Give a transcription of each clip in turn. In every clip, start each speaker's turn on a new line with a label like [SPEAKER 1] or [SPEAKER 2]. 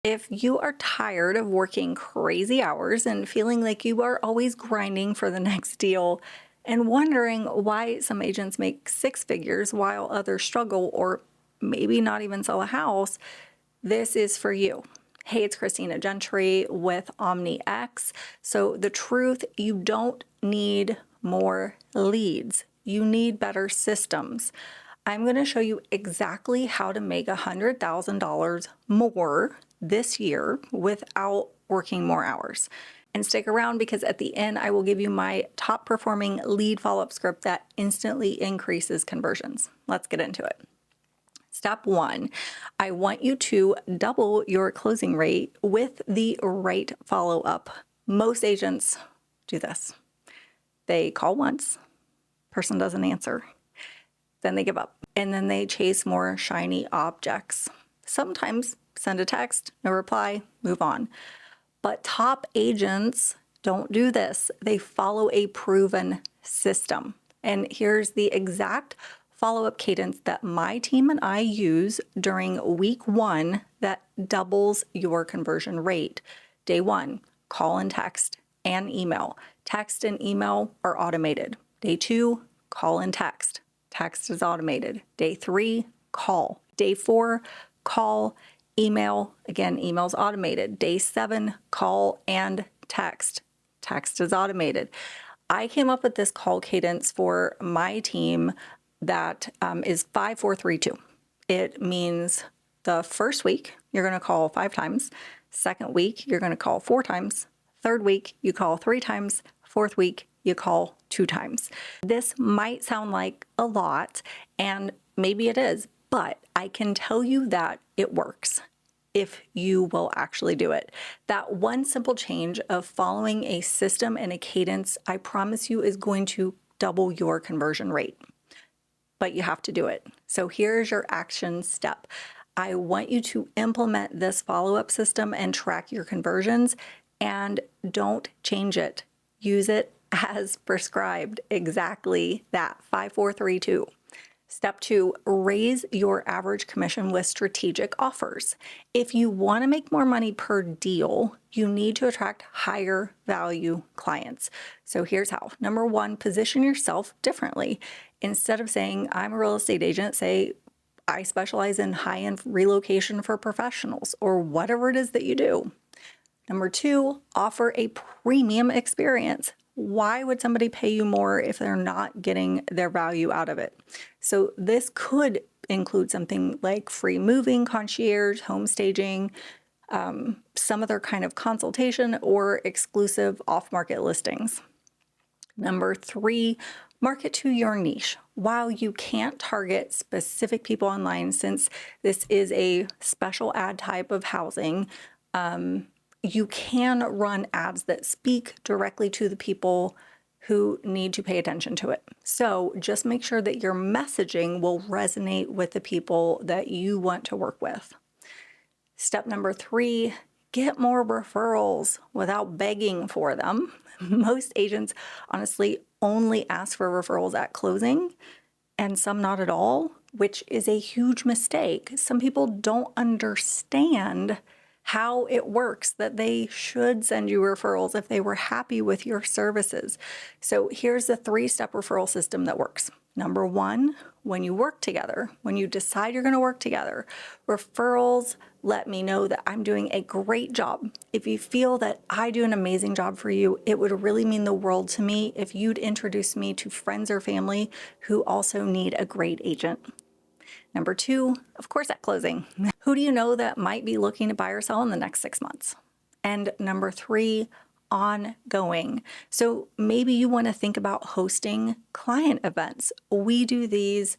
[SPEAKER 1] If you are tired of working crazy hours and feeling like you are always grinding for the next deal and wondering why some agents make six figures while others struggle or maybe not even sell a house, this is for you. Hey, it's Christina Gentry with OmniX. So the truth, you don't need more leads. You need better systems. I'm going to show you exactly how to make $100,000 more this year without working more hours. And stick around because at the end, I will give you my top performing lead follow-up script that instantly increases conversions. Let's get into it. Step one, I want you to double your closing rate with the right follow-up. Most agents do this. They call once, person doesn't answer, then they give up, and then they chase more shiny objects. Sometimes send a text, no reply, move on. But top agents don't do this. They follow a proven system. And here's the exact follow-up cadence that my team and I use during week one that doubles your conversion rate. Day one, call and text and email. Text and email are automated. Day two, call and text. Text is automated. Day three, call. Day four, call, email. Again, email's automated. Day seven, call and text. Text is automated. I came up with this call cadence for my team that is 5-4-3-2. It means the first week, you're going to call 5 times. Second week, you're going to call 4 times. Third week, you call 3 times. Fourth week, you call 2 times. This might sound like a lot, and maybe it is, but I can tell you that it works if you will actually do it. That one simple change of following a system and a cadence, I promise you, is going to double your conversion rate. But you have to do it. So here's your action step. I want you to implement this follow-up system and track your conversions, and don't change it. Use it as prescribed. Exactly that. 5-4-3-2. Step two, raise your average commission with strategic offers. If you want to make more money per deal, you need to attract higher value clients. So here's how. Number one, position yourself differently. Instead of saying, I'm a real estate agent, say, I specialize in high-end relocation for professionals, or whatever it is that you do. Number two, offer a premium experience. Why would somebody pay you more if they're not getting their value out of it? So this could include something like free moving, concierge, home staging, some other kind of consultation, or exclusive off-market listings. Number three, market to your niche. While you can't target specific people online, since this is a special ad type of housing, you can run ads that speak directly to the people who need to pay attention to it. So just make sure that your messaging will resonate with the people that you want to work with. Step number three, get more referrals without begging for them. Most agents honestly only ask for referrals at closing, and some not at all, which is a huge mistake. Some people don't understand how it works, that they should send you referrals if they were happy with your services. So here's the 3-step referral system that works. Number one, when you work together, when you decide you're going to work together, referrals let me know that I'm doing a great job. If you feel that I do an amazing job for you, it would really mean the world to me if you'd introduce me to friends or family who also need a great agent. Number two, of course, at closing. Who do you know that might be looking to buy or sell in the next 6 months? And number three, ongoing. So maybe you want to think about hosting client events. We do these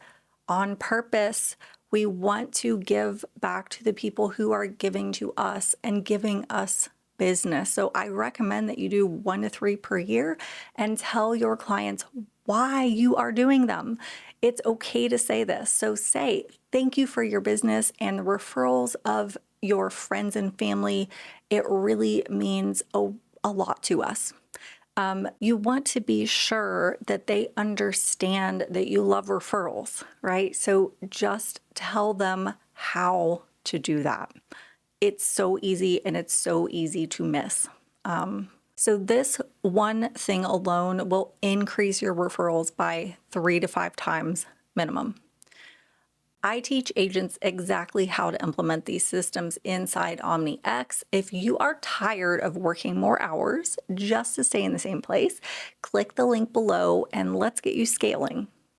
[SPEAKER 1] on purpose. We want to give back to the people who are giving to us and giving us business. So I recommend that you do 1 to 3 per year and tell your clients why you are doing them. It's okay to say this. So say, thank you for your business and the referrals of your friends and family. It really means a lot to us. You want to be sure that they understand that you love referrals, right? So just tell them how to do that. It's so easy and it's so easy to miss. So this one thing alone will increase your referrals by 3 to 5 times minimum. I teach agents exactly how to implement these systems inside OmniX. If you are tired of working more hours just to stay in the same place, click the link below and let's get you scaling.